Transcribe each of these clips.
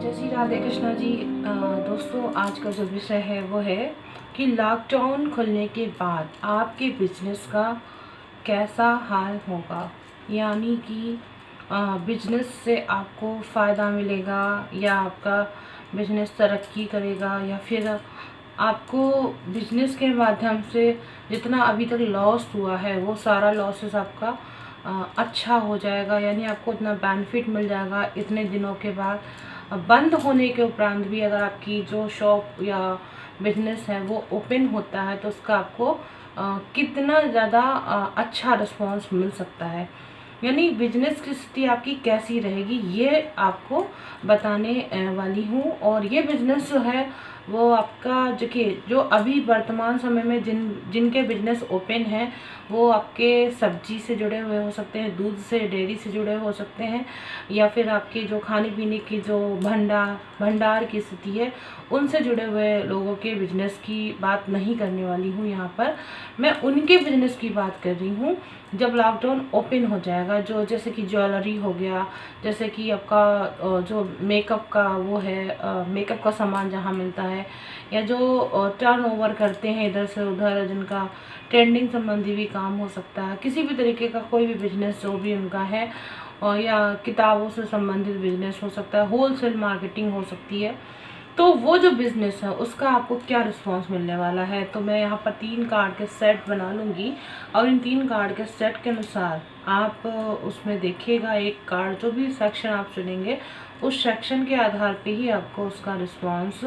जय श्री राधे कृष्णा जी। दोस्तों, आज का जो विषय है वो है कि लॉकडाउन खुलने के बाद आपके बिजनेस का कैसा हाल होगा। यानी कि बिजनेस से आपको फ़ायदा मिलेगा या आपका बिजनेस तरक्की करेगा, या फिर आपको बिजनेस के माध्यम से जितना अभी तक लॉस हुआ है वो सारा लॉसेस आपका अच्छा हो जाएगा। यानी आपको इतना बेनिफिट मिल जाएगा इतने दिनों के बाद। बंद होने के उपरांत भी अगर आपकी जो शॉप या बिजनेस है वो ओपन होता है तो उसका आपको कितना ज़्यादा अच्छा रिस्पॉन्स मिल सकता है। यानी बिजनेस की स्थिति आपकी कैसी रहेगी ये आपको बताने वाली हूँ। और ये बिजनेस जो है वो आपका जो अभी वर्तमान समय में जिनके बिजनेस ओपन हैं वो आपके सब्जी से जुड़े हुए हो सकते हैं, दूध से, डेयरी से जुड़े हो सकते हैं, या फिर आपके जो खाने पीने की जो भंडार की स्थिति है उनसे जुड़े हुए लोगों के बिजनेस की बात नहीं करने वाली हूँ। यहाँ पर मैं उनके बिजनेस की बात कर रही हूँ जब लॉकडाउन ओपन हो जाएगा। जो जैसे कि ज्वेलरी हो गया, जैसे कि आपका जो मेकअप का वो है, मेकअप का सामान जहाँ मिलता है, या जो टर्नओवर करते हैं इधर से उधर, जिनका ट्रेंडिंग संबंधी भी काम हो सकता है, किसी भी तरीके का कोई भी बिजनेस जो भी उनका है, और या किताबों से संबंधित बिजनेस हो सकता है, होलसेल मार्केटिंग हो सकती है। तो वो जो बिज़नेस है उसका आपको क्या रिस्पांस मिलने वाला है। तो मैं यहाँ पर 3 कार्ड के सेट बना लूँगी और इन 3 कार्ड के सेट के अनुसार आप उसमें देखिएगा, एक कार्ड जो भी सेक्शन आप चुनेंगे उस सेक्शन के आधार पे ही आपको उसका रिस्पांस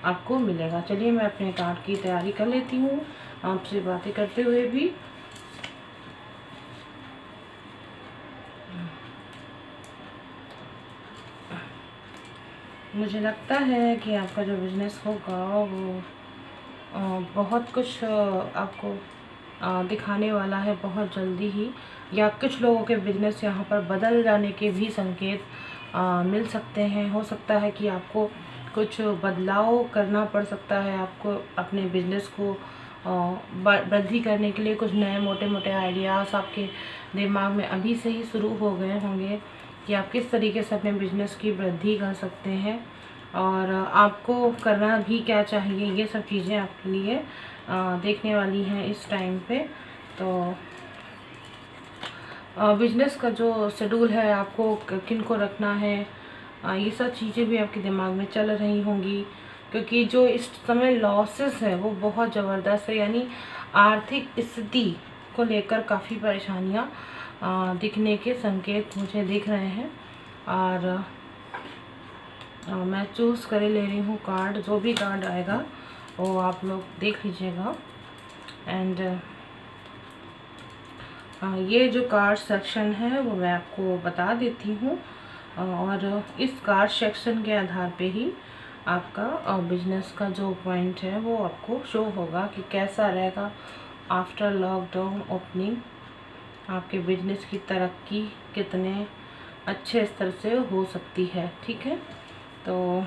आपको मिलेगा। चलिए मैं अपने कार्ड की तैयारी कर लेती हूँ आपसे बातें करते हुए भी। मुझे लगता है कि आपका जो बिज़नेस होगा वो बहुत कुछ आपको दिखाने वाला है बहुत जल्दी ही, या कुछ लोगों के बिज़नेस यहाँ पर बदल जाने के भी संकेत मिल सकते हैं। हो सकता है कि आपको कुछ बदलाव करना पड़ सकता है, आपको अपने बिज़नेस को वृद्धि करने के लिए कुछ नए मोटे मोटे आइडियाज़ आपके दिमाग में अभी से ही शुरू हो गए होंगे कि आप किस तरीके से अपने बिज़नेस की वृद्धि कर सकते हैं और आपको करना भी क्या चाहिए। ये सब चीज़ें आपके लिए देखने वाली हैं इस टाइम पे। तो बिज़नेस का जो शेड्यूल है, आपको किन को रखना है, ये सब चीज़ें भी आपके दिमाग में चल रही होंगी, क्योंकि जो इस समय लॉसेस है वो बहुत ज़बरदस्त है। यानी आर्थिक स्थिति को लेकर काफ़ी परेशानियाँ दिखने के संकेत मुझे दिख रहे हैं। और मैं चूज़ करे ले रही हूँ कार्ड, जो भी कार्ड आएगा वो आप लोग देख लीजिएगा। एंड ये जो कार्ड सेक्शन है वो मैं आपको बता देती हूँ, और इस कार्ड सेक्शन के आधार पे ही आपका बिजनेस का जो पॉइंट है वो आपको शो होगा कि कैसा रहेगा आफ्टर लॉकडाउन ओपनिंग। आपके बिजनेस की तरक्की कितने अच्छे स्तर से हो सकती है, ठीक है। तो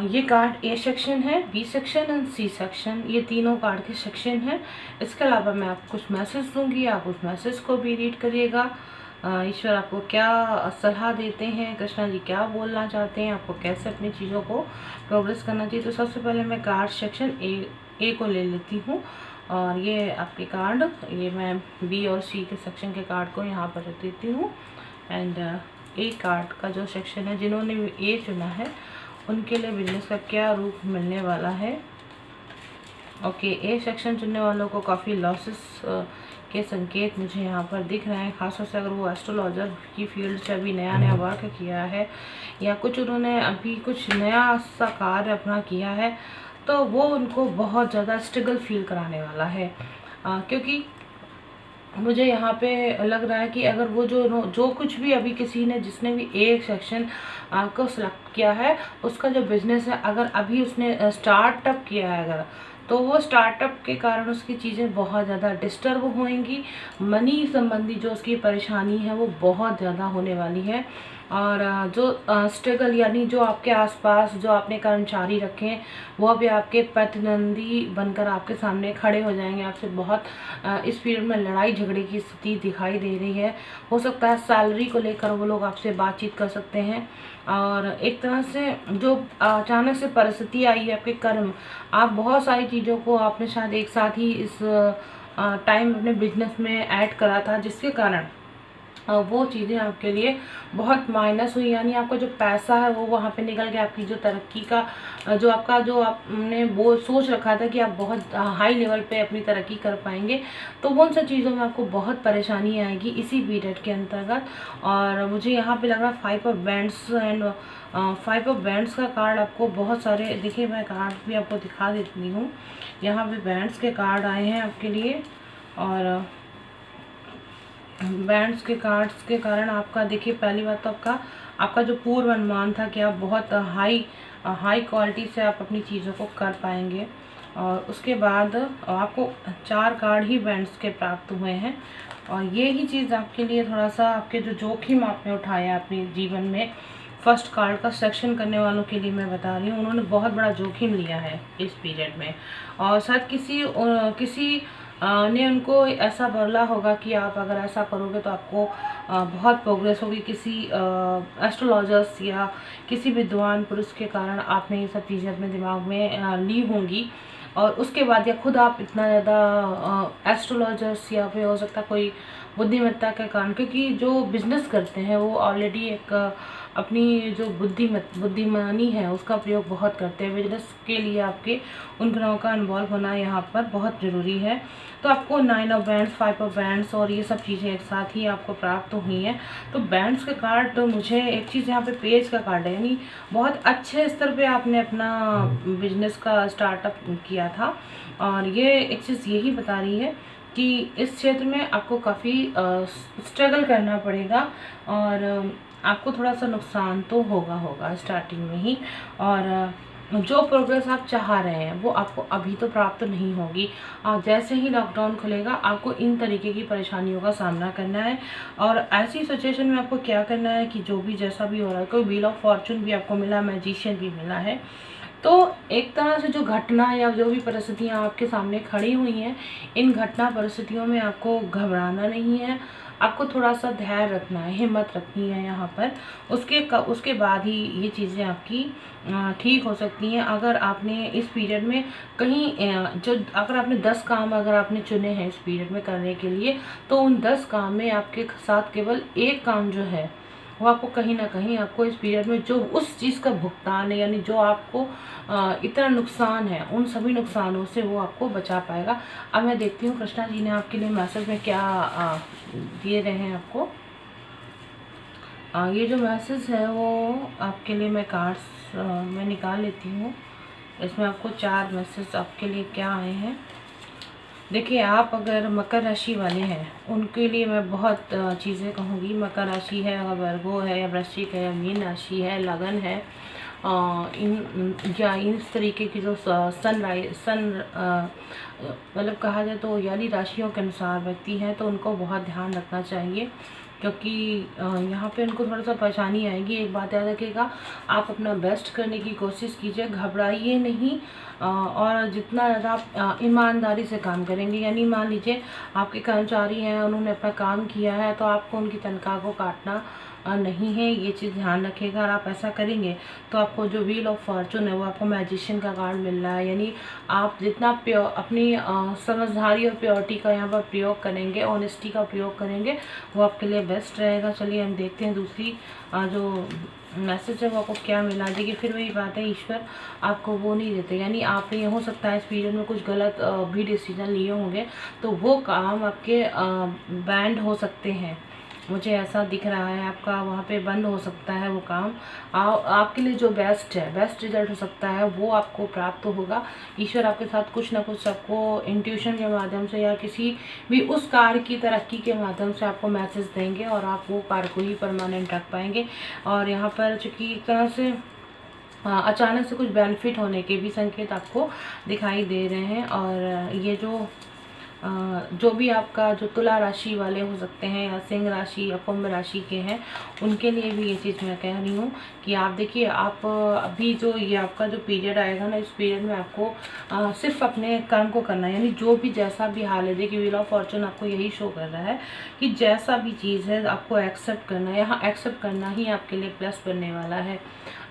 ये कार्ड ए सेक्शन है, B section and C section, ये तीनों कार्ड के सेक्शन हैं। इसके अलावा मैं आपको कुछ मैसेज दूंगी, आप उस मैसेज को भी रीड करिएगा। ईश्वर आपको क्या सलाह देते हैं, कृष्णा जी क्या बोलना चाहते हैं, आपको कैसे अपनी चीज़ों को प्रोग्रेस करना चाहिए। तो सबसे पहले मैं कार्ड सेक्शन ए को ले लेती हूँ, और ये आपके कार्ड, ये मैं बी और सी के सेक्शन के कार्ड को यहाँ पर रख देती हूँ। एंड ए कार्ड का जो सेक्शन है, जिन्होंने ए चुना है उनके लिए बिजनेस का क्या रूप मिलने वाला है। ओके, ए सेक्शन चुनने वालों को काफ़ी लॉसेस के संकेत मुझे यहाँ पर दिख रहे हैं, खासतौर से अगर वो एस्ट्रोलॉजर की फील्ड से अभी नया वर्क किया है, या कुछ उन्होंने अभी कुछ नया सा कार्य अपना किया है, तो वो उनको बहुत ज़्यादा स्ट्रगल फील कराने वाला है। क्योंकि मुझे यहाँ पे लग रहा है कि अगर वो जो कुछ भी अभी किसी ने, जिसने भी एक सेक्शन को सिलेक्ट किया है, उसका जो बिज़नेस है अगर अभी उसने स्टार्टअप किया है अगर, तो वो स्टार्टअप के कारण उसकी चीज़ें बहुत ज़्यादा डिस्टर्ब होंगी। मनी संबंधी जो उसकी परेशानी है वो बहुत ज़्यादा होने वाली है। और जो स्ट्रगल यानी जो आपके आसपास जो आपने कर्मचारी रखे हैं वो भी आपके प्रतिद्वंदी बनकर आपके सामने खड़े हो जाएंगे। आपसे बहुत इस पीरियड में लड़ाई झगड़े की स्थिति दिखाई दे रही है। हो सकता है सैलरी को लेकर वो लोग आपसे बातचीत कर सकते हैं। और एक तरह से जो अचानक से परिस्थिति आई है आपके कर्म, आप बहुत सारी चीज़ों को आपने शायद एक साथ ही इस टाइम अपने बिजनेस में ऐड करा था, जिसके कारण वो चीज़ें आपके लिए बहुत माइनस हुई। यानी आपका जो पैसा है वो वहाँ पे निकल गया। आपकी जो तरक्की का जो आपने वो सोच रखा था कि आप बहुत हाई लेवल पे अपनी तरक्की कर पाएंगे, तो उन सब चीज़ों में आपको बहुत परेशानी आएगी इसी पीरियड के अंतर्गत। और मुझे यहाँ पे लग रहा है 5 of bands and 5 of bands का कार्ड आपको बहुत सारे, देखिए मैं कार्ड भी आपको दिखा देती हूँ। यहाँ पे बैंड्स के कार्ड आए हैं आपके लिए, और बैंड्स के कार्ड्स के कारण आपका, देखिए पहली बात तो आपका जो पूर्व अनुमान था कि आप बहुत हाई क्वालिटी से आप अपनी चीज़ों को कर पाएंगे। और उसके बाद आपको 4 कार्ड ही बैंड्स के प्राप्त हुए हैं। और ये ही चीज़ आपके लिए थोड़ा सा आपके जो जोखिम आपने उठाया अपने जीवन में, फर्स्ट कार्ड का सेक्शन करने वालों के लिए मैं बता रही हूँ, उन्होंने बहुत बड़ा जोखिम लिया है इस पीरियड में। और शायद किसी ने उनको ऐसा बोला होगा कि आप अगर ऐसा करोगे तो आपको बहुत प्रोग्रेस होगी। किसी एस्ट्रोलॉजर्स या किसी विद्वान पुरुष के कारण आपने ये सब चीज़ें अपने दिमाग में ली होंगी। और उसके बाद या खुद आप इतना ज़्यादा एस्ट्रोलॉजर्स या फिर हो सकता कोई बुद्धिमत्ता के कारण, क्योंकि जो बिजनेस करते हैं वो ऑलरेडी एक अपनी जो बुद्धिमानी है उसका प्रयोग बहुत करते हैं। बिजनेस के लिए आपके उन ग्रहों का इन्वॉल्व होना यहाँ पर बहुत ज़रूरी है। तो आपको 9 ऑफ बैंड्स, 5 ऑफ बैंड्स और ये सब चीज़ें एक साथ ही आपको प्राप्त हुई हैं। तो बैंड्स के कार्ड, तो मुझे एक चीज़ यहाँ पे पेज का कार्ड है, यानी बहुत अच्छे स्तर पे आपने अपना बिजनेस का स्टार्टअप किया था। और ये एक चीज़ यही बता रही है कि इस क्षेत्र में आपको काफ़ी स्ट्रगल करना पड़ेगा और आपको थोड़ा सा नुकसान तो होगा स्टार्टिंग में ही। और जो प्रोग्रेस आप चाह रहे हैं वो आपको अभी तो प्राप्त नहीं होगी। जैसे ही लॉकडाउन खुलेगा आपको इन तरीके की परेशानियों का सामना करना है। और ऐसी सिचुएशन में आपको क्या करना है कि जो भी जैसा भी हो रहा है, कोई व्हील ऑफ फॉर्चून भी आपको मिला, मैजिशियन भी मिला है, तो एक तरह से जो घटना या जो भी परिस्थितियाँ आपके सामने खड़ी हुई हैं, इन घटना परिस्थितियों में आपको घबराना नहीं है। आपको थोड़ा सा धैर्य रखना है, हिम्मत रखनी है यहाँ पर। उसके बाद ही ये चीज़ें आपकी ठीक हो सकती हैं। अगर आपने इस पीरियड में कहीं अगर आपने 10 काम अगर आपने चुने हैं इस पीरियड में करने के लिए, तो उन 10 काम में आपके साथ केवल एक काम जो है वो आपको कहीं ना कहीं आपको इस पीरियड में जो उस चीज़ का भुगतान है, यानी जो आपको इतना नुकसान है, उन सभी नुकसानों से वो आपको बचा पाएगा। अब मैं देखती हूँ कृष्णा जी ने आपके लिए मैसेज में क्या दिए रहे हैं आपको। ये जो मैसेज है वो आपके लिए मैं कार्ड्स में निकाल लेती हूँ। इसमें आपको 4 मैसेज आपके लिए क्या आए हैं। देखिए, आप अगर मकर राशि वाले हैं उनके लिए मैं बहुत चीज़ें कहूँगी। मकर राशि है, अगर वर्गो है या वृश्चिक है या मीन राशि है, लगन है, इस तरीके की जो मतलब कहा जाए तो यानी राशियों के अनुसार व्यक्ति हैं, तो उनको बहुत ध्यान रखना चाहिए, क्योंकि यहाँ पे उनको थोड़ा सा परेशानी आएगी। एक बात याद रखिएगा, आप अपना बेस्ट करने की कोशिश कीजिए, घबराइए नहीं। और जितना ज़्यादा आप ईमानदारी से काम करेंगे, यानी मान लीजिए आपके कर्मचारी हैं, उन्होंने अपना काम किया है, तो आपको उनकी तनख्वाह को काटना नहीं है, ये चीज़ ध्यान रखिएगा। और आप ऐसा करेंगे तो आपको जो व्हील ऑफ फॉर्चून है वो आपको मैजिशियन का कार्ड मिल रहा है, यानी आप जितना अपनी समझदारी और प्योरिटी का यहाँ पर प्रयोग करेंगे, ऑनेस्टी का प्रयोग करेंगे, वो आपके लिए बेस्ट रहेगा। चलिए हम देखते हैं दूसरी जो मैसेज है वो आपको क्या मिला। देखिए, फिर वही बात है, ईश्वर आपको वो नहीं देते, यानी आपने ये हो सकता है इस पीरियड में कुछ गलत भी डिसीजन लिए होंगे, तो वो काम आपके बैंड हो सकते हैं। मुझे ऐसा दिख रहा है आपका वहाँ पे बंद हो सकता है वो काम। आपके लिए जो बेस्ट है, बेस्ट रिजल्ट हो सकता है, वो आपको प्राप्त होगा। ईश्वर आपके साथ कुछ ना कुछ आपको इंट्यूशन के माध्यम से या किसी भी उस कार्य की तरक्की के माध्यम से आपको मैसेज देंगे और आप वो कार्य को ही परमानेंट रख पाएंगे। और यहाँ पर चूँकि एक तरह से अचानक से कुछ बेनिफिट होने के भी संकेत आपको दिखाई दे रहे हैं। और ये जो जो भी आपका जो तुला राशि वाले हो सकते हैं या सिंह राशि या कुंभ राशि के हैं, उनके लिए भी ये चीज़ मैं कह रही हूँ कि आप देखिए, आप अभी जो ये आपका जो पीरियड आएगा ना, इस पीरियड में आपको सिर्फ अपने कर्म को करना है। यानी जो भी जैसा भी हाल है, देखिए व्हील ऑफ फॉर्चून आपको यही शो कर रहा है कि जैसा भी चीज़ है आपको एक्सेप्ट करना है। यहाँ एक्सेप्ट करना ही आपके लिए प्लस बनने वाला है।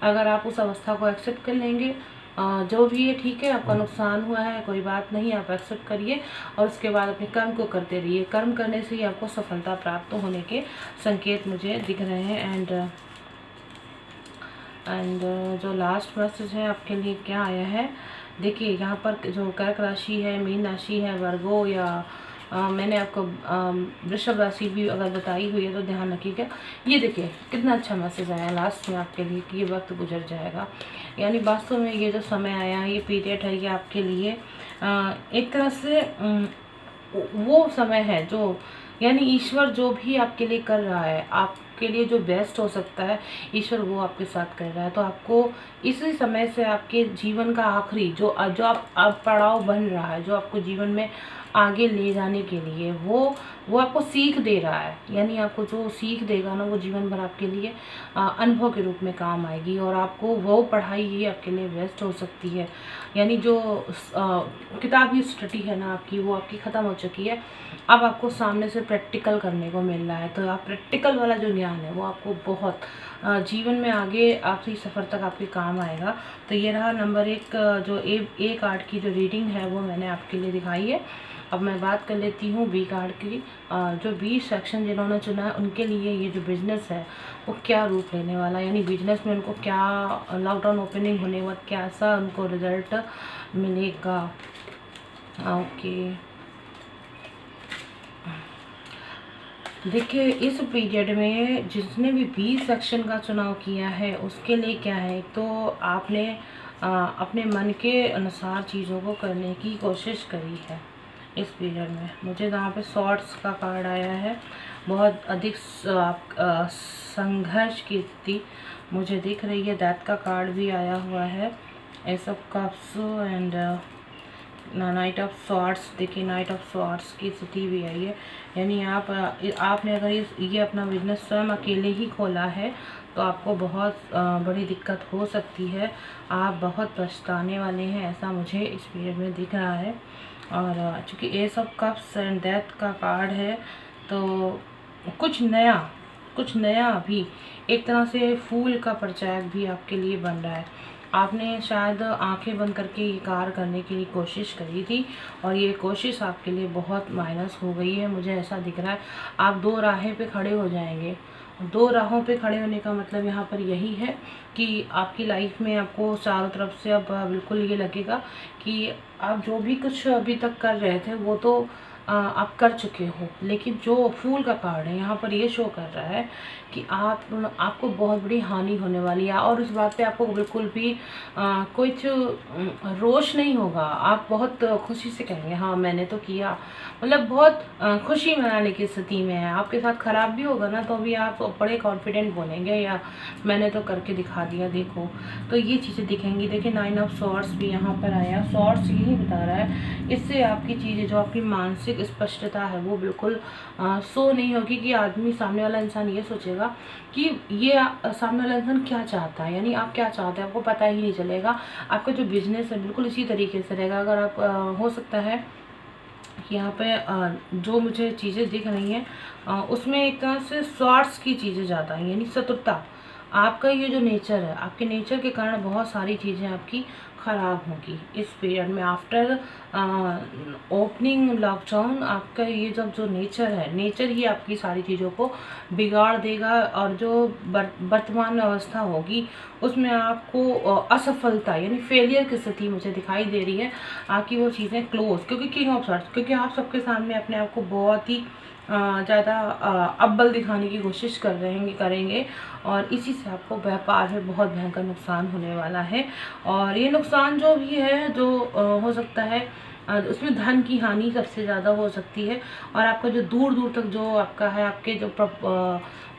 अगर आप उस अवस्था को एक्सेप्ट कर लेंगे, जो भी है ठीक है, आपका नुकसान हुआ है कोई बात नहीं, आप एक्सेप्ट करिए और उसके बाद अपने कर्म को करते रहिए। कर्म करने से ही आपको सफलता प्राप्त होने के संकेत मुझे दिख रहे हैं। एंड जो लास्ट मैसेज है आपके लिए क्या आया है, देखिए यहाँ पर जो कर्क राशि है, मीन राशि है, वर्गो या मैंने आपको वृषभ राशि भी अगर बताई हुई है तो ध्यान रखिएगा। ये देखिए कितना अच्छा मैसेज आया लास्ट में आपके लिए कि ये वक्त गुजर जाएगा। यानी वास्तव में ये जो समय आया है, ये पीरियड है, ये आपके लिए एक तरह से वो समय है जो, यानी ईश्वर जो भी आपके लिए कर रहा है, आपके लिए जो बेस्ट हो सकता है, ईश्वर वो आपके साथ कर रहा है। तो आपको इसी समय से आपके जीवन का आखिरी जो जो आप पड़ाव बन रहा है, जो आपको जीवन में आगे ले जाने के लिए वो आपको सीख दे रहा है। यानी आपको जो सीख देगा ना, वो जीवन भर आपके लिए अनुभव के रूप में काम आएगी और आपको वो पढ़ाई ही आपके लिए बेस्ट हो सकती है। यानी जो किताबी स्टडी है ना आपकी, वो आपकी ख़त्म हो चुकी है। अब आपको सामने से प्रैक्टिकल करने को मिल रहा है। तो आप प्रैक्टिकल वाला जो ज्ञान है वो आपको बहुत जीवन में आगे आखिरी सफ़र तक आपके काम आएगा। तो ये रहा नंबर 1 जो ए कार्ड की जो रीडिंग है वो मैंने आपके लिए दिखाई है। अब मैं बात कर लेती हूँ बी कार्ड की। जो बी सेक्शन जिन्होंने चुना है, उनके लिए ये जो बिज़नेस है वो क्या रूप लेने वाला है, यानी बिजनेस में उनको क्या लॉकडाउन ओपनिंग होने के बाद कैसा उनको रिजल्ट मिलेगा। ओके, देखिए इस पीरियड में जिसने भी बी सेक्शन का चुनाव किया है उसके लिए क्या है, तो आपने अपने मन के अनुसार चीज़ों को करने की कोशिश करी है इस पीरियड में। मुझे यहाँ पे शॉर्ट्स का कार्ड आया है, बहुत अधिक संघर्ष की स्थिति मुझे दिख रही है। डेथ का कार्ड भी आया हुआ है, S of cups and night of swords. देखिए नाइट ऑफ सॉर्ड्स की स्थिति भी आई है। यानी आपने अगर ये अपना बिजनेस स्वयं अकेले ही खोला है तो आपको बहुत बड़ी दिक्कत हो सकती है। आप बहुत पछताने वाले हैं, ऐसा मुझे इस पीरियड में दिख रहा है। और चूँकि S of cups and death का कार्ड है, तो कुछ नया भी एक तरह से फूल का परिचायक भी आपके लिए बन रहा है। आपने शायद आंखें बंद करके ये कार्य करने की कोशिश करी थी और ये कोशिश आपके लिए बहुत माइनस हो गई है, मुझे ऐसा दिख रहा है। आप 2 राहें पे खड़े हो जाएंगे। 2 राहों पे खड़े होने का मतलब यहाँ पर यही है कि आपकी लाइफ में आपको चारों तरफ से अब बिल्कुल ये लगेगा कि आप जो भी कुछ अभी तक कर रहे थे वो तो आप कर चुके हो, लेकिन जो फूल का कार्ड है यहाँ पर ये शो कर रहा है कि आपको बहुत बड़ी हानि होने वाली है और इस बात पे आपको बिल्कुल भी कुछ रोष नहीं होगा। आप बहुत खुशी से कहेंगे हाँ मैंने तो किया, मतलब बहुत खुशी मनाने की स्थिति में है। आपके साथ ख़राब भी होगा ना तो भी आप बड़े कॉन्फिडेंट बोलेंगे या मैंने तो करके दिखा दिया देखो। तो ये चीज़ें दिखेंगी। देखिए 9 ऑफ सॉर्ड्स भी यहाँ पर आया। सॉर्ड्स यही बता रहा है, इससे आपकी चीज़ें जो आपकी मानसिक स्पष्टता है वो बिल्कुल सो नहीं होगी कि आदमी सामने वाला इंसान ये सोचेगा कि ये सामने वाला इंसान क्या चाहता है, यानी आप क्या चाहते हैं आपको पता ही नहीं चलेगा। आपका जो बिजनेस है बिल्कुल इसी तरीके से रहेगा। अगर आप हो सकता है यहाँ पे जो मुझे चीज़ें दिख रही हैं उसमें एक तरह से स्वार्थ की चीज़ें ज़्यादा हैं, यानी शत्रुता। आपका ये जो नेचर है, आपके नेचर के कारण बहुत सारी चीज़ें आपकी ख़राब होगी इस पीरियड में। आफ्टर ओपनिंग लॉकडाउन आपका ये जो नेचर है, नेचर ही आपकी सारी चीज़ों को बिगाड़ देगा और जो वर्तमान अवस्था होगी उसमें आपको असफलता यानी फेलियर की स्थिति मुझे दिखाई दे रही है। आपकी वो चीज़ें क्लोज, क्योंकि किंग ऑफ सॉर्ड्स, क्योंकि आप सबके सामने अपने आप को बहुत ही ज़्यादा अव्वल दिखाने की कोशिश करेंगे और इसी से आपको व्यापार में बहुत भयंकर नुकसान होने वाला है। और ये नुकसान जो भी है जो हो सकता है उसमें धन की हानि सबसे ज़्यादा हो सकती है और आपका जो दूर दूर तक जो आपका है, आपके जो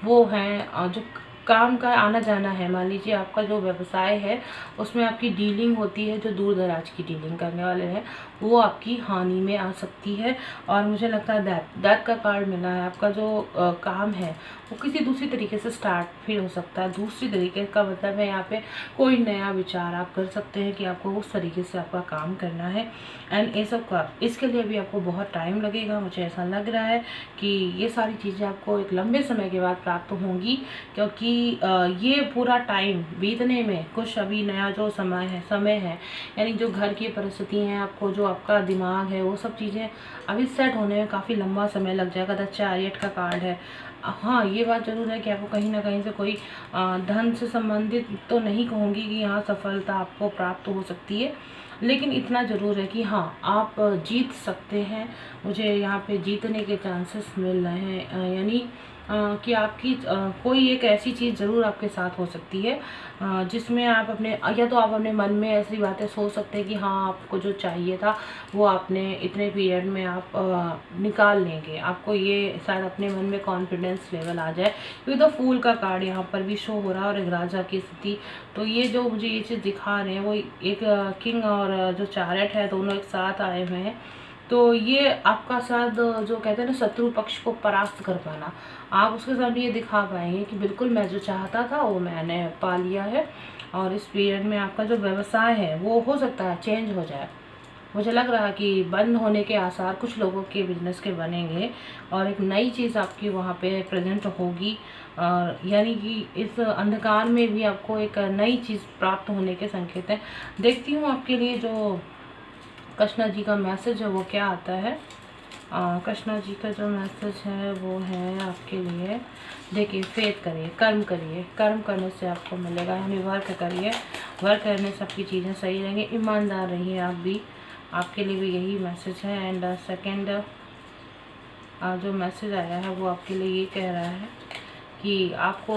वो हैं जो काम का आना जाना है। मान लीजिए आपका जो व्यवसाय है उसमें आपकी डीलिंग होती है, जो दूर दराज की डीलिंग करने वाले हैं वो आपकी हानि में आ सकती है। और मुझे लगता है दैट का कार्ड मिला है। आपका जो काम है वो किसी दूसरी तरीके से स्टार्ट फिर हो सकता है। दूसरी तरीके का मतलब है यहाँ पे कोई नया विचार आप कर सकते हैं कि आपको उस तरीके से आपका काम करना है। एंड एस ऑफ कप, इसके लिए भी आपको बहुत टाइम लगेगा। मुझे ऐसा लग रहा है कि ये सारी चीज़ें आपको एक लंबे समय के बाद प्राप्त होंगी, क्योंकि ये पूरा टाइम बीतने में कुछ अभी नया जो समय है यानी जो घर की परिस्थिति हैं, आपको जो आपका दिमाग है वो सब चीज़ें अभी सेट होने में काफ़ी लंबा समय लग जाएगा। द चैरियट का कार्ड है। हाँ, ये बात ज़रूर है कि आपको कहीं ना कहीं से कोई धन से संबंधित तो नहीं कहूँगी कि यहाँ सफलता आपको प्राप्त हो सकती है, लेकिन इतना ज़रूर है कि हाँ आप जीत सकते हैं। मुझे यहाँ पे जीतने के चांसेस मिल रहे हैं, यानी कि आपकी कोई एक ऐसी चीज़ ज़रूर आपके साथ हो सकती है जिसमें आप अपने या तो आप अपने मन में ऐसी बातें सोच सकते हैं कि हाँ आपको जो चाहिए था वो आपने इतने पीरियड में आप निकाल लेंगे। आपको ये शायद अपने मन में कॉन्फिडेंस लेवल आ जाए, क्योंकि तो फूल का कार्ड यहाँ पर भी शो हो रहा है और एक राजा की स्थिति। तो ये जो मुझे ये चीज़ दिखा रहे हैं वो एक किंग और जो चैरियट है दोनों एक साथ आए हुए हैं। तो ये आपका शायद जो कहते हैं ना शत्रु पक्ष को परास्त कर पाना, आप उसके सामने ये दिखा पाएंगे कि बिल्कुल मैं जो चाहता था वो मैंने पा लिया है। और इस पीरियड में आपका जो व्यवसाय है वो हो सकता है चेंज हो जाए। मुझे लग रहा है कि बंद होने के आसार कुछ लोगों के बिजनेस के बनेंगे और एक नई चीज़ आपकी वहाँ पे प्रेजेंट होगी। और यानी कि इस अंधकार में भी आपको एक नई चीज़ प्राप्त होने के संकेत हैं। देखती हूँ आपके लिए जो कृष्णा जी का मैसेज है वो क्या आता है। कृष्णा जी का जो मैसेज है वो है आपके लिए, देखिए फेथ करिए, कर्म करिए, कर्म करने से आपको मिलेगा, यानी वर्क करिए, वर्क करने से आपकी चीज़ें सही रहेंगी, ईमानदार रहिए आप भी, आपके लिए भी यही मैसेज है। एंड सेकंड जो मैसेज आया है वो आपके लिए ये कह रहा है कि आपको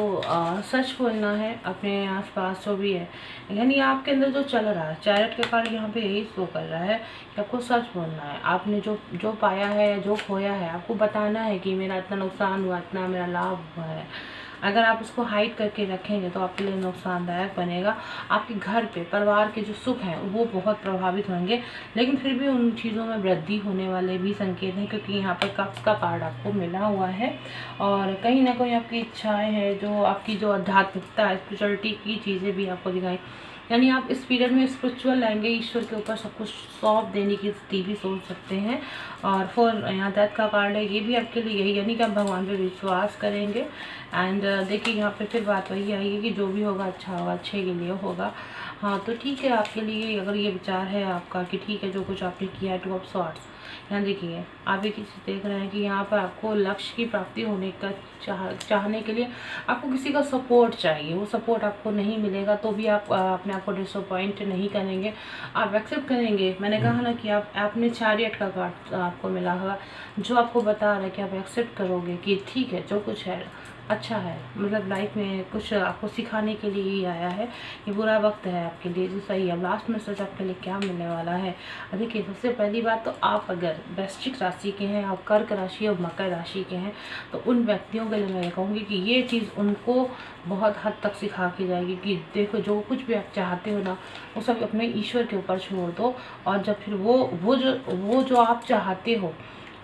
सच बोलना है अपने आसपास जो भी है, यानी आपके अंदर जो चल रहा है। चैरियट के कार्ड यहाँ पे यही शो कर रहा है कि आपको सच बोलना है। आपने जो पाया है, जो खोया है, आपको बताना है कि मेरा इतना नुकसान हुआ, इतना मेरा लाभ हुआ है। अगर आप उसको हाइड करके रखेंगे तो आपके लिए नुकसानदायक बनेगा। आपके घर पे परिवार के जो सुख हैं वो बहुत प्रभावित होंगे, लेकिन फिर भी उन चीज़ों में वृद्धि होने वाले भी संकेत हैं, क्योंकि यहाँ पर कप्स का कार्ड आपको मिला हुआ है। और कहीं ना कहीं आपकी इच्छाएं हैं, जो आपकी जो आध्यात्मिकता स्पिरिचुअलिटी की चीज़ें भी आपको दिखाई, यानी आप इस पीरियड में स्पिरिचुअल रहेंगे, ईश्वर के ऊपर सब कुछ सौंप देने की स्थिति भी सोच सकते हैं। और फोर यहाँ दैट का कार्ड है, ये भी आपके लिए यही, यानी कि आप भगवान पे विश्वास करेंगे। एंड देखिए यहाँ पे फिर बात वही आएगी कि जो भी होगा अच्छा होगा, अच्छे के लिए होगा। हाँ तो ठीक है, आपके लिए अगर ये विचार है आपका कि ठीक है जो कुछ आपने किया है, 2 ऑफ सॉर्ड्स, यहाँ देखिए आप एक चीज़ देख रहे हैं कि यहाँ पर आपको लक्ष्य की प्राप्ति होने का चाहने के लिए आपको किसी का सपोर्ट चाहिए। वो सपोर्ट आपको नहीं मिलेगा तो भी आप अपने आप को डिसअपॉइंट नहीं करेंगे, आप एक्सेप्ट करेंगे। मैंने कहा ना कि आप अपने चैरियट का कार्ड आपको मिला हुआ जो आपको बता रहा है कि आप एक्सेप्ट करोगे कि ठीक है जो कुछ है अच्छा है, मतलब लाइफ में कुछ आपको सिखाने के लिए ही आया है। ये बुरा वक्त है आपके लिए जो सही है। लास्ट मैसेज आपके लिए क्या मिलने वाला है, देखिए सबसे पहली बात तो आप अगर वृश्चिक राशि के हैं और कर्क राशि और मकर राशि के हैं तो उन व्यक्तियों के लिए मैं कहूँगी कि ये चीज़ उनको बहुत हद तक सिखा के जाएगी कि देखो जो कुछ भी आप चाहते हो ना वो सब अपने ईश्वर के ऊपर छोड़ दो, और जब फिर वो जो आप चाहते हो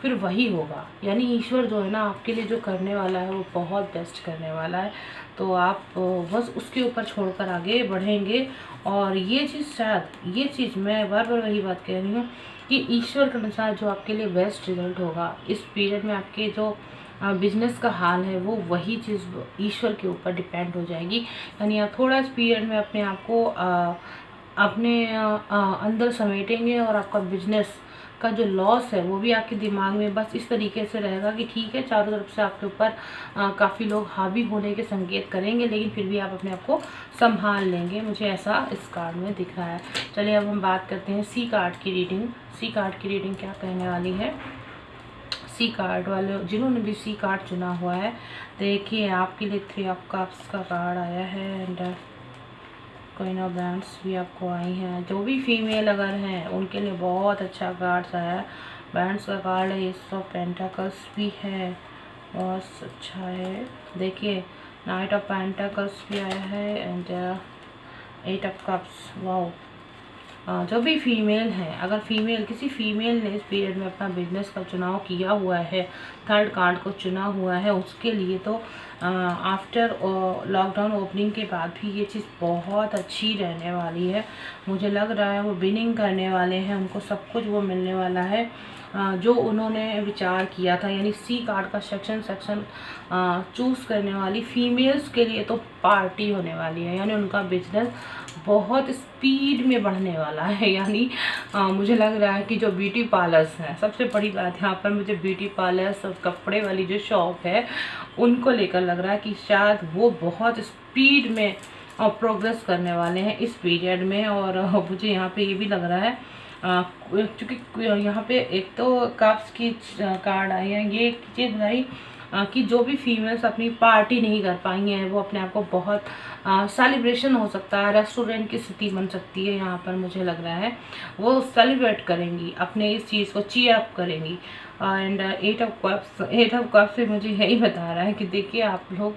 फिर वही होगा। यानी ईश्वर जो है ना आपके लिए जो करने वाला है वो बहुत बेस्ट करने वाला है। तो आप बस उसके ऊपर छोड़कर आगे बढ़ेंगे। और ये चीज़ शायद ये चीज़ मैं बार बार वही बात कह रही हूँ कि ईश्वर के अनुसार जो आपके लिए बेस्ट रिजल्ट होगा इस पीरियड में, आपके जो बिजनेस का हाल है वो वही चीज़ ईश्वर के ऊपर डिपेंड हो जाएगी। यानी आप थोड़ा इस पीरियड में अपने आप को अपने अंदर समेटेंगे और आपका बिजनेस का जो लॉस है वो भी आपके दिमाग में बस इस तरीके से रहेगा कि ठीक है चारों तरफ से आपके ऊपर काफ़ी लोग हावी होने के संकेत करेंगे, लेकिन फिर भी आप अपने आप को संभाल लेंगे। मुझे ऐसा इस कार्ड में दिख रहा है। चलिए अब हम बात करते हैं सी कार्ड की रीडिंग। सी कार्ड की रीडिंग क्या कहने वाली है। सी कार्ड वाले जिन्होंने भी सी कार्ड चुना हुआ है, देखिए आपके लिए 3 ऑफ कप्स का कार्ड आया है एंड क्वीन ऑफ बैंड्स भी आपको आई हैं। जो भी फीमेल अगर हैं उनके लिए बहुत अच्छा कार्ड्स आया है। बैंड्स का कार्ड है, एस ऑफ पेंटाकल्स भी है, बहुत अच्छा है। देखिए नाइट ऑफ पेंटिकल्स भी आया है एंड 8 ऑफ कप्स। वाओ, जो भी फीमेल है, अगर किसी फीमेल ने इस पीरियड में अपना बिजनेस का चुनाव किया हुआ है, थर्ड कार्ड को चुना हुआ है, उसके लिए तो आफ्टर लॉकडाउन ओपनिंग के बाद भी ये चीज़ बहुत अच्छी रहने वाली है। मुझे लग रहा है वो विनिंग करने वाले हैं, उनको सब कुछ वो मिलने वाला है जो उन्होंने विचार किया था। यानी सी कार्ड का सेक्शन चूज़ करने वाली फीमेल्स के लिए तो पार्टी होने वाली है, यानी उनका बिजनेस बहुत स्पीड में बढ़ने वाला है। यानी मुझे लग रहा है कि जो ब्यूटी पार्लर्स हैं, सबसे बड़ी बात यहाँ पर मुझे ब्यूटी पार्लर्स और कपड़े वाली जो शॉप है उनको लेकर लग रहा है कि शायद वो बहुत स्पीड में प्रोग्रेस करने वाले हैं इस पीरियड में। और मुझे यहाँ पे ये भी लग रहा है क्योंकि यहाँ पे एक तो कप्स की कार्ड आई है, ये चीज़ भाई कि जो भी फीमेल्स अपनी पार्टी नहीं कर पाई हैं, वो अपने आप को बहुत सेलिब्रेशन हो सकता है, रेस्टोरेंट की स्थिति बन सकती है। यहाँ पर मुझे लग रहा है वो सेलिब्रेट करेंगी, अपने इस चीज़ को चीयर अप करेंगी। एंड 8 ऑफ कप्स से मुझे यही बता रहा है कि देखिए आप लोग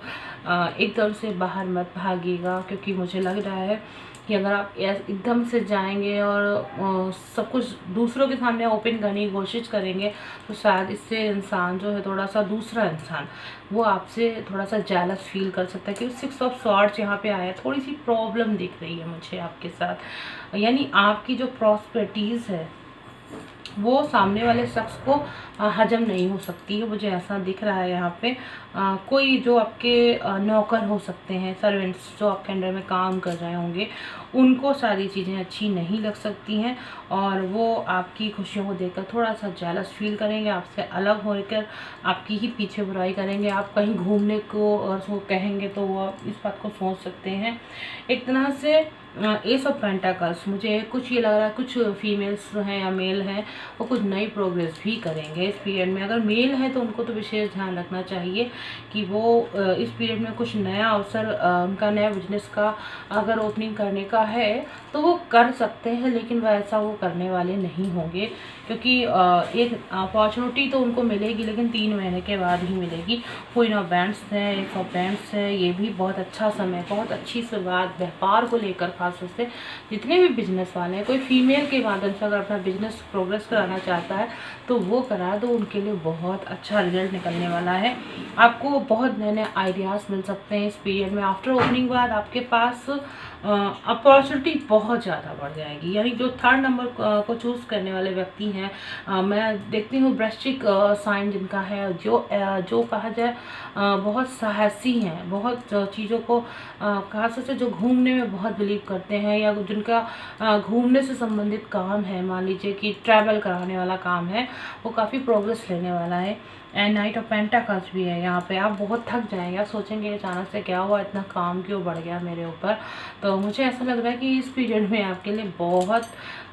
एकदम से बाहर मत भागिएगा, क्योंकि मुझे लग रहा है कि अगर आप एकदम से जाएंगे और सब कुछ दूसरों के सामने ओपन करने की कोशिश करेंगे तो शायद इससे इंसान जो है, थोड़ा सा दूसरा इंसान वो आपसे थोड़ा सा जेलस फील कर सकता है। क्योंकि 6 ऑफ स्वॉर्ड्स यहाँ पे आया, थोड़ी सी प्रॉब्लम दिख रही है मुझे आपके साथ। यानी आपकी जो प्रॉस्पेरिटीज़ है वो सामने वाले शख्स को हजम नहीं हो सकती है, मुझे ऐसा दिख रहा है यहाँ पे। कोई जो आपके नौकर हो सकते हैं, सर्वेंट्स जो आपके अंडर में काम कर रहे होंगे, उनको सारी चीज़ें अच्छी नहीं लग सकती हैं और वो आपकी खुशियों को देखकर थोड़ा सा जेलस फील करेंगे, आपसे अलग होकर आपकी ही पीछे बुराई करेंगे। आप कहीं घूमने को और वो कहेंगे तो वो इस बात को सोच सकते हैं। एक तरह से एस ऑफ पेंटाकल्स, मुझे कुछ ये लग रहा है कुछ फीमेल्स हैं या मेल हैं वो कुछ नई प्रोग्रेस भी करेंगे इस पीरियड में। अगर मेल है तो उनको तो विशेष ध्यान रखना चाहिए कि वो इस पीरियड में कुछ नया अवसर, उनका नया बिजनेस का अगर ओपनिंग करने का है तो वो कर सकते हैं, लेकिन वैसा वो करने वाले नहीं होंगे, क्योंकि एक अपॉर्चुनिटी तो उनको मिलेगी लेकिन 3 महीने के बाद ही मिलेगी। क्वीन ऑफ बैंड्स है, 1 ऑफ बैंड्स है, ये भी बहुत अच्छा समय, बहुत अच्छी शुरुआत व्यापार को लेकर, खासतौर से जितने भी बिजनेस वाले हैं, कोई फीमेल के माध्यम से अगर अपना बिजनेस प्रोग्रेस कराना चाहता है तो वो करा दो, उनके लिए बहुत अच्छा रिजल्ट निकलने वाला है। आपको बहुत नए नए आइडियाज़ मिल सकते हैं इस पीरियड में। आफ्टर ओपनिंग बाद आपके पास अपॉर्चुनिटी बहुत ज़्यादा बढ़ जाएगी। यानी जो 3rd नंबर को चूज़ करने वाले व्यक्ति हैं, मैं देखती हूँ वृश्चिक साइन जिनका है, जो कहा जाए बहुत साहसी हैं, बहुत चीज़ों को खासतौर से जो घूमने में बहुत बिलीव करते हैं या जिनका घूमने से संबंधित काम है, मान लीजिए कि ट्रैवल कराने वाला काम है, वो काफ़ी प्रोग्रेस लेने वाला है। एंड नाइट ऑफ पेंटाकल्स भी है यहाँ पे। आप बहुत थक जाएंगे, आप सोचेंगे अचानक से क्या हुआ, इतना काम क्यों बढ़ गया मेरे ऊपर। तो मुझे ऐसा लग रहा है कि इस पीरियड में आपके लिए बहुत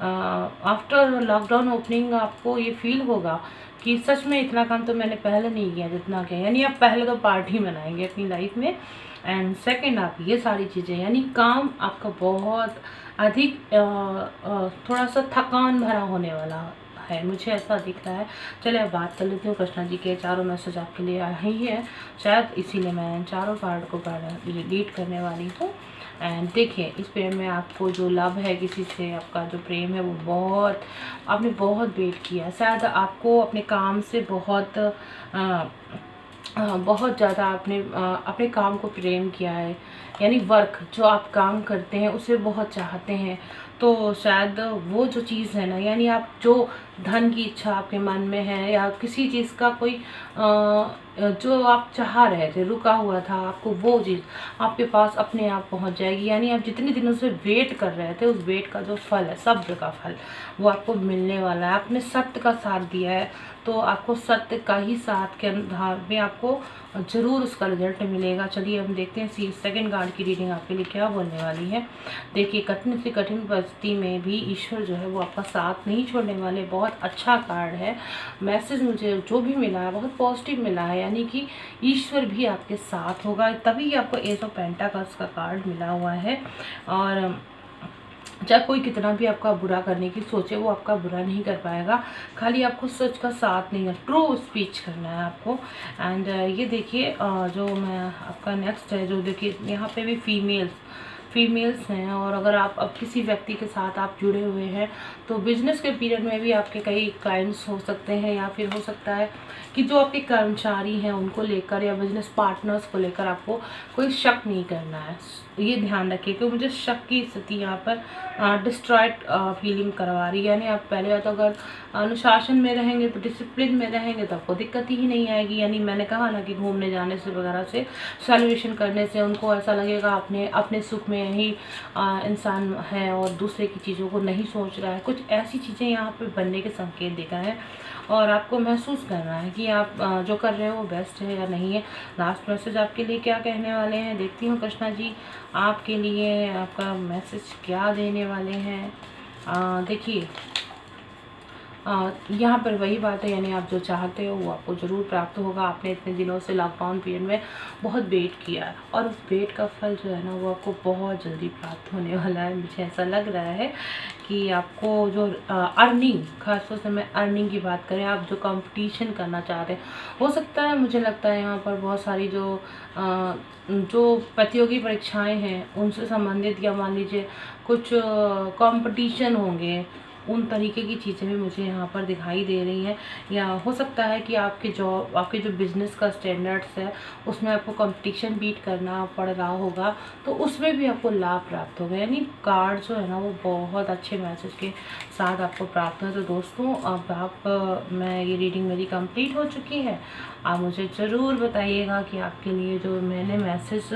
आफ्टर लॉकडाउन ओपनिंग आपको ये फील होगा कि सच में इतना काम तो मैंने पहले नहीं किया जितना किया। यानी आप पहले तो पार्टी मनाएंगे अपनी लाइफ में, एंड सेकंड आप ये सारी चीज़ें, यानी काम आपका बहुत अधिक थोड़ा सा थकान भरा होने वाला है, मुझे ऐसा दिख रहा है। चलिए अब बात कर लेती हूँ कृष्णा जी के। चारों मैसेज आपके लिए आए ही है, शायद इसीलिए मैं चारों कार्ड को रीड करने वाली हूँ। एंड देखिए इस पीरियड में आपको जो लव है किसी से, आपका जो प्रेम है वो आपने बहुत वेट किया। शायद आपको अपने काम से बहुत ज़्यादा आपने अपने काम को प्रेम किया है, यानी वर्क जो आप काम करते हैं उसे बहुत चाहते हैं। तो शायद वो जो चीज़ है ना, यानी आप जो धन की इच्छा आपके मन में है या किसी चीज़ का कोई जो आप चाह रहे थे, रुका हुआ था, आपको वो चीज़ आपके पास अपने आप पहुंच जाएगी। यानी आप जितने दिनों से वेट कर रहे थे उस वेट का जो फल है, सब्र का फल, वो आपको मिलने वाला है। आपने सत्य का साथ दिया है तो आपको सत्य का ही साथ के आधार में आपको ज़रूर उसका रिजल्ट मिलेगा। चलिए हम देखते हैं सेकंड कार्ड की रीडिंग आपके लिए क्या बोलने वाली है। देखिए कठिन से कठिन परिस्थिति में भी ईश्वर जो है वो आपका साथ नहीं छोड़ने वाले। बहुत अच्छा कार्ड है, मैसेज मुझे जो भी मिला है बहुत पॉजिटिव मिला है, यानी कि ईश्वर भी आपके साथ होगा, तभी आपको एस ऑफ पेंटाकल्स का कार्ड मिला हुआ है। और चाहे कोई कितना भी आपका बुरा करने की सोचे, वो आपका बुरा नहीं कर पाएगा। खाली आपको सच का साथ नहीं है, ट्रू स्पीच करना है आपको। एंड ये देखिए जो मैं आपका नेक्स्ट है, जो देखिए यहाँ पे भी फीमेल्स हैं। और अगर आप अब किसी व्यक्ति के साथ आप जुड़े हुए हैं तो बिजनेस के पीरियड में भी आपके कई क्लाइंट्स हो सकते हैं, या फिर हो सकता है कि जो आपके कर्मचारी हैं उनको लेकर या बिजनेस पार्टनर्स को लेकर आपको कोई शक नहीं करना है। ये ध्यान रखिए कि मुझे शक की स्थिति यहाँ पर डिस्ट्रॉयड फीलिंग करवा रही है। यानी आप पहले बात, अगर अनुशासन में रहेंगे तो डिसिप्लिन में रहेंगे तो आपको दिक्कत ही नहीं आएगी। यानी मैंने कहा ना कि घूमने जाने से वगैरह से, सेलिब्रेशन करने से उनको ऐसा लगेगा अपने सुख में ही इंसान है और दूसरे की चीज़ों को नहीं सोच रहा है। कुछ ऐसी चीज़ें यहाँ पे बनने के संकेत दिख रहे हैं और आपको महसूस करना है कि आप जो कर रहे हो वो बेस्ट है या नहीं है। लास्ट मैसेज आपके लिए क्या कहने वाले हैं, देखती हूँ कृष्णा जी आपके लिए आपका मैसेज क्या देने वाले हैं। देखिए यहाँ पर वही बात है, यानी आप जो चाहते हो वो आपको ज़रूर प्राप्त होगा। आपने इतने दिनों से लॉकडाउन पीरियड में बहुत वेट किया है और उस वेट का फल जो है ना वो आपको बहुत जल्दी प्राप्त होने वाला है। मुझे ऐसा लग रहा है कि आपको जो अर्निंग, खासतौर से मैं अर्निंग की बात करें, आप जो कंपटीशन करना चाहते हैं, हो सकता है, मुझे लगता है यहाँ पर बहुत सारी जो प्रतियोगी परीक्षाएं हैं उनसे संबंधित, या मान लीजिए कुछ कंपटीशन होंगे, उन तरीके की चीज़ें भी मुझे यहाँ पर दिखाई दे रही हैं। या हो सकता है कि आपके जो बिज़नेस का स्टैंडर्ड्स है उसमें आपको कंपटीशन बीट करना पड़ रहा होगा, तो उसमें भी आपको लाभ प्राप्त होगा। यानी कार्ड जो है ना वो बहुत अच्छे मैसेज के साथ आपको प्राप्त हो। तो दोस्तों अब मैं ये रीडिंग मेरी कंप्लीट हो चुकी है। आप मुझे ज़रूर बताइएगा कि आपके लिए जो मैंने मैसेज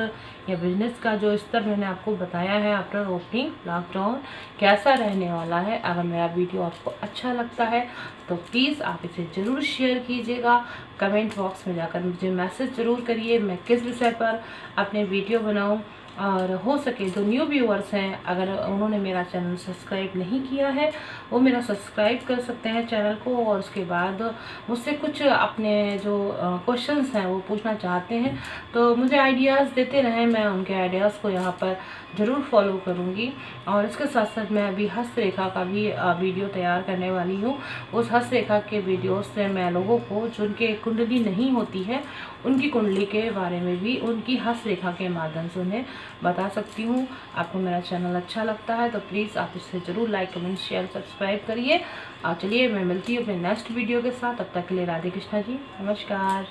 या बिजनेस का जो स्तर मैंने आपको बताया है आफ्टर ओपनिंग लॉकडाउन कैसा रहने वाला है। अगर मेरा वीडियो आपको अच्छा लगता है तो प्लीज़ आप इसे ज़रूर शेयर कीजिएगा। कमेंट बॉक्स में जाकर मुझे मैसेज ज़रूर करिए मैं किस विषय पर अपने वीडियो बनाऊं। और हो सके जो न्यू व्यूअर्स हैं, अगर उन्होंने मेरा चैनल सब्सक्राइब नहीं किया है वो मेरा सब्सक्राइब कर सकते हैं चैनल को। और उसके बाद मुझसे कुछ अपने जो क्वेश्चंस हैं वो पूछना चाहते हैं तो मुझे आइडियाज़ देते रहें, मैं उनके आइडियाज़ को यहाँ पर ज़रूर फॉलो करूँगी। और इसके साथ साथ मैं अभी हस्तरेखा का भी वीडियो तैयार करने वाली हूँ। उस हस्तरेखा के वीडियो से मैं लोगों को जिनके कुंडली नहीं होती है उनकी कुंडली के बारे में भी उनकी हस्तरेखा के माध्यम से उन्हें बता सकती हूँ। आपको मेरा चैनल अच्छा लगता है तो प्लीज़ आप इसे ज़रूर लाइक, कमेंट, शेयर, सब्सक्राइब करिए। चलिए मैं मिलती हूँ अपने नेक्स्ट वीडियो के साथ। तब तक के लिए राधे कृष्णा जी, नमस्कार।